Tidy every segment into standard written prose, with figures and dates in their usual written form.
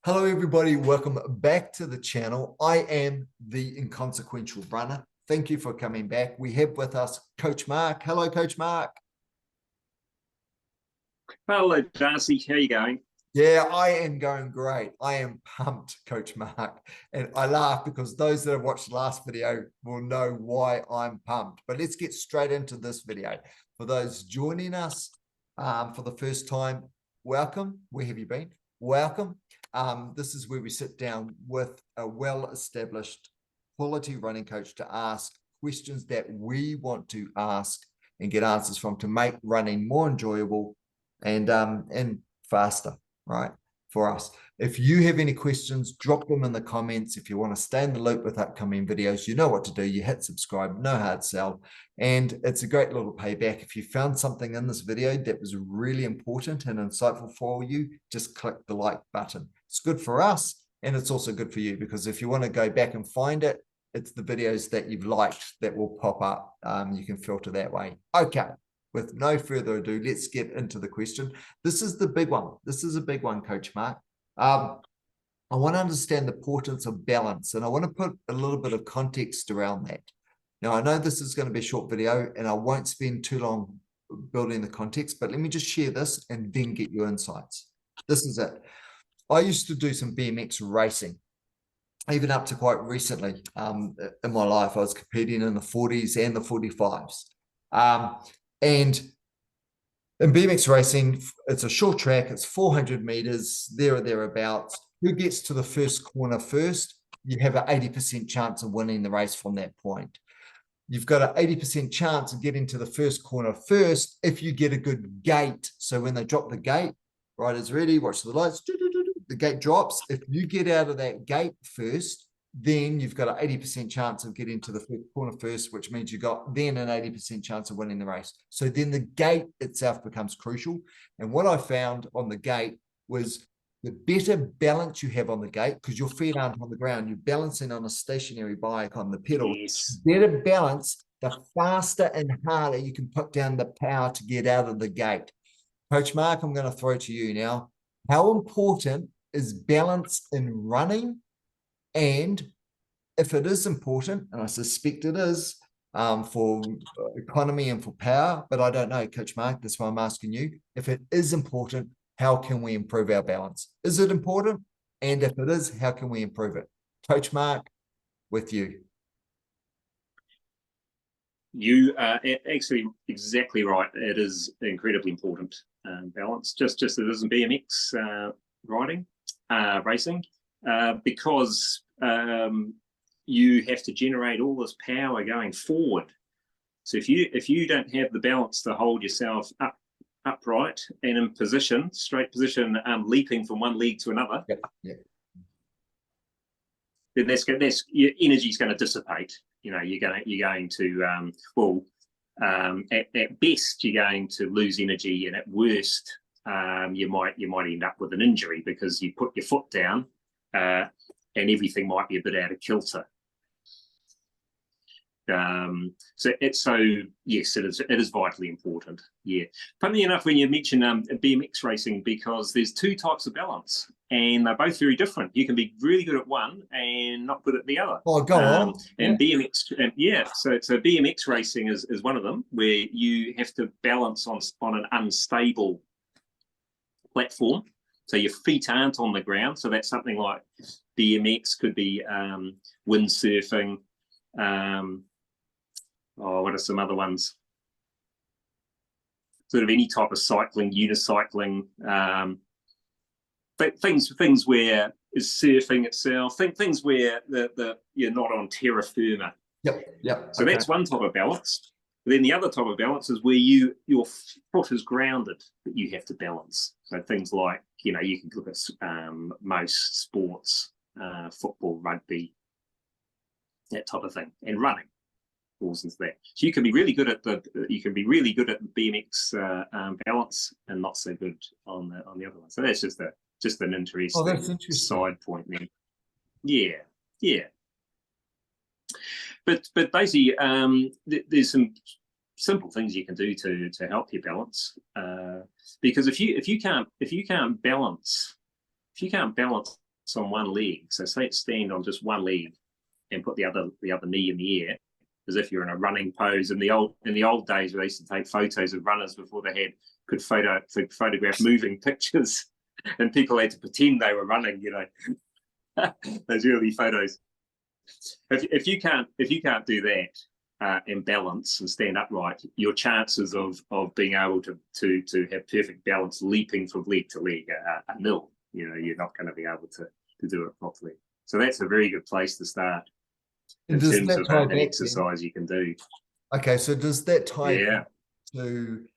Hello, everybody. Welcome back to the channel. I am the Inconsequential Runner. Thank you for coming back. We have with us Coach Mark. Hello, Coach Mark. Hello, Darcy. How are you going? Yeah, I am going great. I am pumped, Coach Mark. And I laugh because those that have watched the last video will know why I'm pumped. But let's get straight into this video. For those joining us for the first time, welcome. Where have you been? Welcome. This is where we sit down with a well-established quality running coach to ask questions that we want to ask and get answers from to make running more enjoyable and faster, right, for us. If you have any questions, drop them in the comments. If you want to stay in the loop with upcoming videos, you know what to do. You hit subscribe, no hard sell. And it's a great little payback. If you found something in this video that was really important and insightful for you, just click the like button. It's good for us, and it's also good for you, because if you want to go back and find it, it's the videos that you've liked that will pop up. You can filter that way. Okay. With no further ado, let's get into the question. This is the big one. This is a big one, Coach Mark. I want to understand the importance of balance, and I want to put a little bit of context around that. Now, I know this is going to be a short video, and I won't spend too long building the context, but let me just share this and then get your insights. This is it. I used to do some BMX racing, even up to quite recently in my life. I was competing in the 40s and the 45s. And in BMX racing, it's a short track. It's 400 meters, there or thereabouts. Who gets to the first corner first? You have an 80% chance of winning the race from that point. You've got an 80% chance of getting to the first corner first if you get a good gate. So when they drop the gate, riders ready, watch the lights, the gate drops. If you get out of that gate first, then you've got an 80% chance of getting to the first corner first, which means you got then an 80% chance of winning the race. So then the gate itself becomes crucial. And what I found on the gate was the better balance you have on the gate, because your feet aren't on the ground, you're balancing on a stationary bike on the pedal. Yes. Better balance, the faster and harder you can put down the power to get out of the gate. Coach Mark, I'm going to throw to you now. How important is balance in running? And if it is important, and I suspect it is for economy and for power, but I don't know, Coach Mark, that's why I'm asking you. If it is important, how can we improve our balance? Is it important? And if it is, how can we improve it? Coach Mark, with you. You are actually exactly right. It is incredibly important, balance, just as it is in BMX racing, because you have to generate all this power going forward. So if you don't have the balance to hold yourself upright and in position, straight position, leaping from one leg to another, then your energy is going to dissipate. You know, you're going to at best you're going to lose energy, and at worst you might end up with an injury because you put your foot down and everything might be a bit out of kilter. So yes, it is vitally important. Yeah. Funnily enough, when you mention BMX racing, because there's two types of balance, and they're both very different. You can be really good at one and not good at the other. Oh, go on. And BMX, so BMX racing is one of them, where you have to balance on an unstable platform. So your feet aren't on the ground. So that's something like BMX, could be windsurfing. What are some other ones? Sort of any type of cycling, unicycling, but things where is surfing itself, things where you're not on terra firma. Yep. So that's one type of balance. But then the other type of balance is where your foot is grounded, that you have to balance. So things like, you can look at most sports, football, rugby, that type of thing, and running falls into that. So you can be really good at the BMX balance and not so good on the other one. So that's just an interesting side point there. Yeah. But basically, there's some simple things you can do to help you balance. Because if you can't balance on one leg. So stand on just one leg and put the other knee in the air, as if you're in a running pose. In the old days, where they used to take photos of runners before they could photograph moving pictures, and people had to pretend they were running. Those early photos. If you can't do that and balance and stand upright, your chances of being able to have perfect balance leaping from leg to leg are nil. You're not going to be able to do it properly. So that's a very good place to start in terms of an exercise you can do. Okay, so does that tie Yeah. to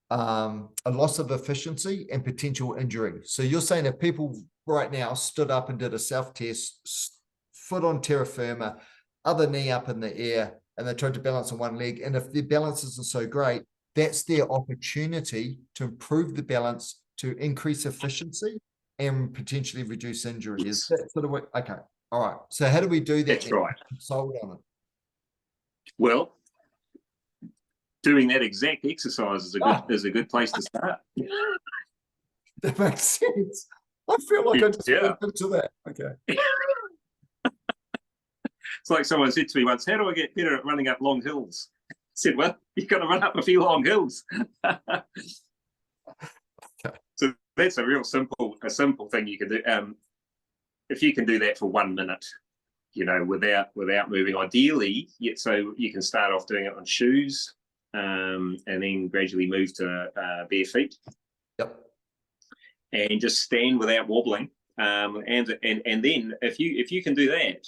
a loss of efficiency and potential injury? So you're saying if people right now stood up and did a self-test, foot on terra firma, other knee up in the air, and they tried to balance on one leg, and if their balance isn't so great, that's their opportunity to improve the balance, to increase efficiency and potentially reduce injury. Is that sort of what? Okay, all right. So how do we do that? That's right. Sold on it. Well, doing that exact exercise is a good place to start. That makes sense. I feel like I just walked into that. Okay. It's like someone said to me once, "How do I get better at running up long hills?" I said, "Well, you've got to run up a few long hills." Okay. So that's a simple thing you can do. If you can do that for 1 minute, without moving, ideally, so you can start off doing it on shoes, and then gradually move to bare feet. Yep. And just stand without wobbling. And then if you can do that,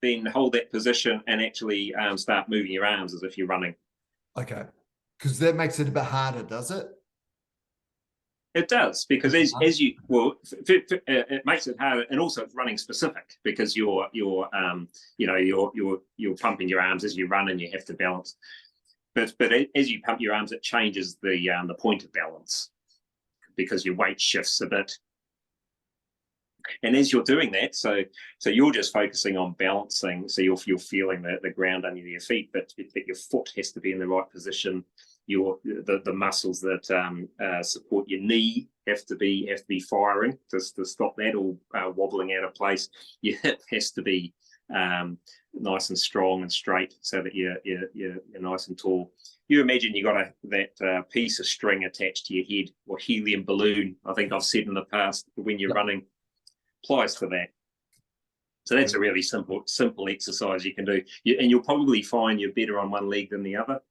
then hold that position and actually start moving your arms as if you're running. Okay. Because that makes it a bit harder, does it? It does, because it makes it harder, and also it's running specific because you're pumping your arms as you run and you have to balance. But as you pump your arms, it changes the point of balance because your weight shifts a bit. And as you're doing that, so you're just focusing on balancing, so you're feeling the ground under your feet, but your foot has to be in the right position. The muscles that support your knee have to be firing to stop that all wobbling out of place. Your hip has to be nice and strong and straight, so that you're nice and tall. You imagine you got that piece of string attached to your head, or helium balloon, I think I've said in the past, when you're running, applies to that. So that's a really simple exercise you can do, and you'll probably find you're better on one leg than the other.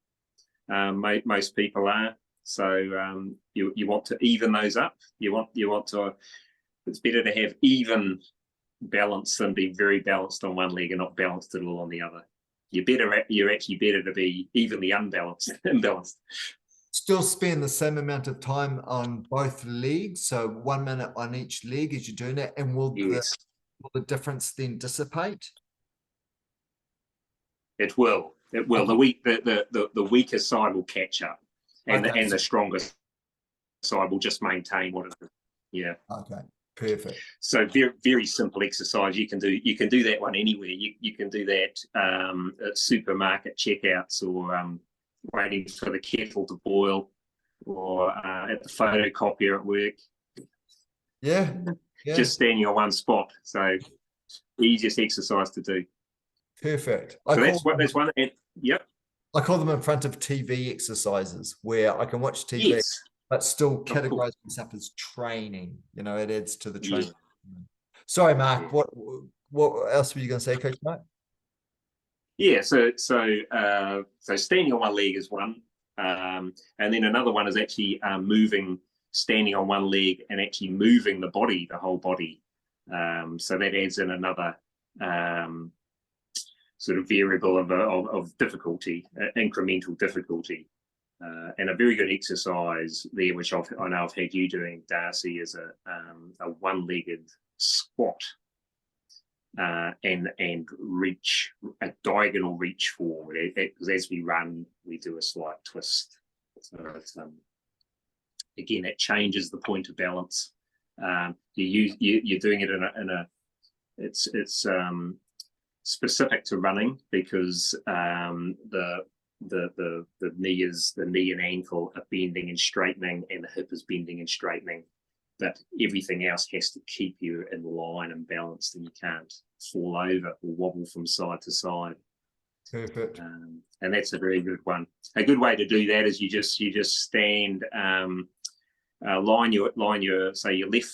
Most people are. So you want to even those up. You want to. It's better to have even balance than be very balanced on one leg and not balanced at all on the other. You're actually better to be evenly imbalanced. Still spend the same amount of time on both legs, so 1 minute on each leg as you're doing it, and will the difference then dissipate? It will. The weaker side will catch up, and the stronger side will just maintain what it is. Yeah. Okay. Perfect. So very, very simple exercise. You can do that one anywhere. You can do that at supermarket checkouts, or waiting for the kettle to boil, or at the photocopier at work. Yeah. Just standing on one spot. So the easiest exercise to do. Perfect. So that's one. Yep. I call them in front of TV exercises, where I can watch TV. Yes. But still categorize myself as training. It adds to the training. Yeah. Sorry, Mark. Yeah. What else were you going to say, Coach Mark? Yeah. So standing on one leg is one, and then another one is actually standing on one leg and actually moving the whole body. So that adds in another sort of variable of difficulty, incremental difficulty. And a very good exercise there, which I know I've had you doing, Darcy, is a one-legged squat and a diagonal reach forward. Because as we run, we do a slight twist. So again, it changes the point of balance. You're doing it in a it's specific to running, because the knee and ankle are bending and straightening, and the hip is bending and straightening, But everything else has to keep you in line and balanced, and you can't fall over or wobble from side to side. Perfect. And that's a very good one. A good way to do that is you just stand, line your say your left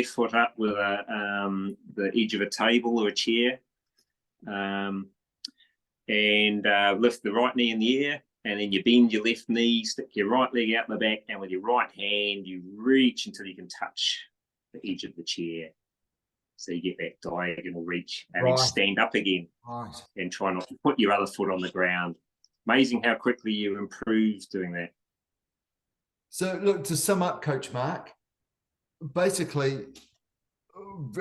foot up with the edge of a table or a chair, and lift the right knee in the air, and then you bend your left knee, stick your right leg out the back, and with your right hand you reach until you can touch the edge of the chair. So you get that diagonal reach, and then stand up again, and try not to put your other foot on the ground. Amazing how quickly you improve doing that. So look, to sum up, Coach Mark, basically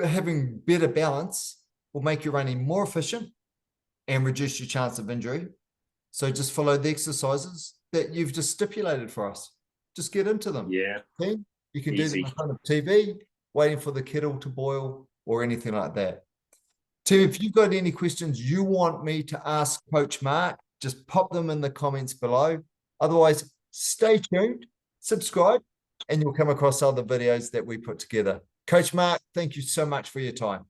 having better balance will make your running more efficient and reduce your chance of injury. So just follow the exercises that you've just stipulated for us. Just get into them. Yeah. Okay? You can do them in front of TV, waiting for the kettle to boil, or anything like that. Tim, if you've got any questions you want me to ask Coach Mark, just pop them in the comments below. Otherwise, stay tuned, subscribe, and you'll come across other videos that we put together. Coach Mark, thank you so much for your time.